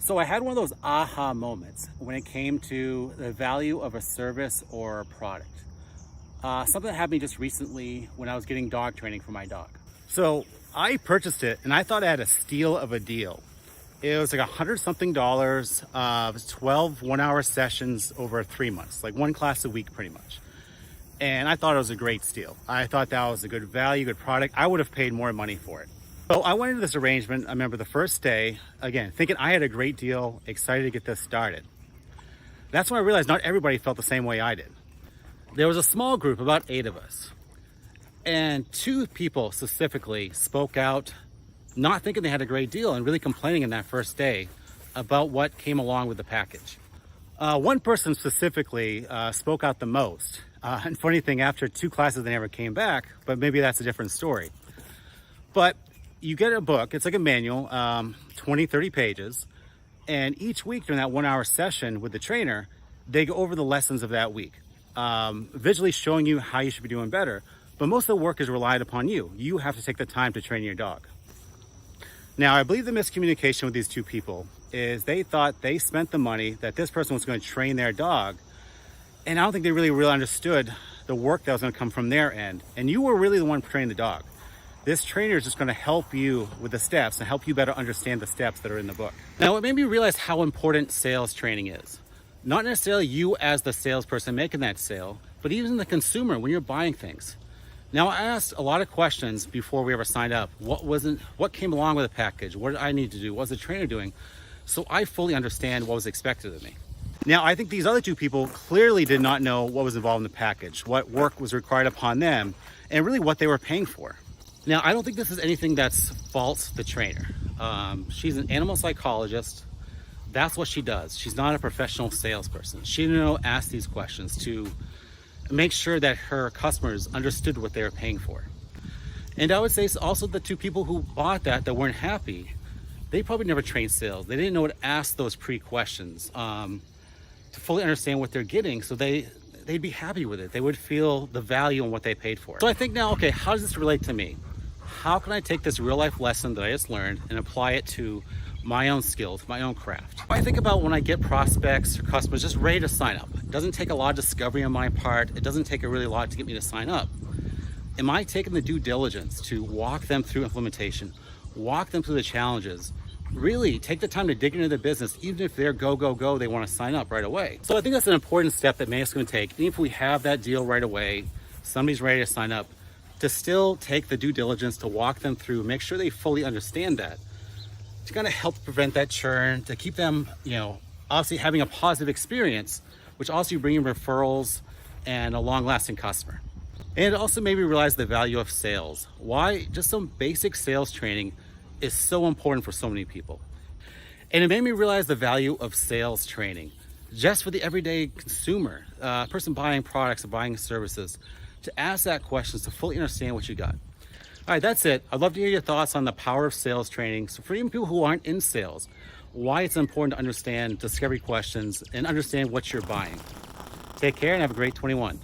So I had one of those aha moments when it came to the value of a service or a product. Something that happened just recently when I was getting dog training for my dog. So I purchased it and I thought I had a steal of a deal. It was like $100-something, 12 one-hour sessions over 3 months, like one class a week pretty much. And I thought it was a great steal. I thought that was a good value, good product. I would have paid more money for it. So I went into this arrangement, I remember the first day, again, thinking I had a great deal, excited to get this started. That's when I realized not everybody felt the same way I did. There was a small group, about 8 of us. And 2 people specifically spoke out, not thinking they had a great deal and really complaining in that first day about what came along with the package. One person specifically spoke out the most. And funny thing, after 2 classes, they never came back, but maybe that's a different story. But you get a book, it's like a manual, 20, 30 pages. And each week during that 1-hour session with the trainer, they go over the lessons of that week, visually showing you how you should be doing better. But most of the work is relied upon you. You have to take the time to train your dog. Now, I believe the miscommunication with these 2 people is they thought they spent the money that this person was going to train their dog. And I don't think they really understood the work that was going to come from their end. And you were really the one training the dog. This trainer is just going to help you with the steps and help you better understand the steps that are in the book. Now, it made me realize how important sales training is. Not necessarily you as the salesperson making that sale, but even the consumer when you're buying things. Now, I asked a lot of questions before we ever signed up. What came along with the package? What did I need to do? What was the trainer doing? So I fully understand what was expected of me. Now, I think these other 2 people clearly did not know what was involved in the package, what work was required upon them, and really what they were paying for. Now, I don't think this is anything that's faults the trainer. She's an animal psychologist. That's what she does. She's not a professional salesperson. She didn't ask these questions to make sure that her customers understood what they were paying for. And I would say also the 2 people who bought that weren't happy, they probably never trained sales. They didn't know what to ask those pre-questions to fully understand what they're getting, so they'd be happy with it. They would feel the value in what they paid for. So I think now, okay, how does this relate to me? How can I take this real life lesson that I just learned and apply it to my own skills, my own craft? I think about when I get prospects or customers just ready to sign up. It doesn't take a lot of discovery on my part. It doesn't take a really lot to get me to sign up. Am I taking the due diligence to walk them through implementation, walk them through the challenges, really take the time to dig into the business, even if they're go, they want to sign up right away? So I think that's an important step that May's going to take. Even if we have that deal right away, somebody's ready to sign up, to still take the due diligence to walk them through, make sure they fully understand that, to kind of help prevent that churn, to keep them, obviously having a positive experience, which also you bring in referrals and a long-lasting customer. And it also made me realize the value of sales. Why just some basic sales training is so important for so many people. And it made me realize the value of sales training just for the everyday consumer, person buying products or buying services, to ask that question to fully understand what you got. All right, that's it. I'd love to hear your thoughts on the power of sales training. So for even people who aren't in sales, why it's important to understand discovery questions and understand what you're buying. Take care and have a great 21.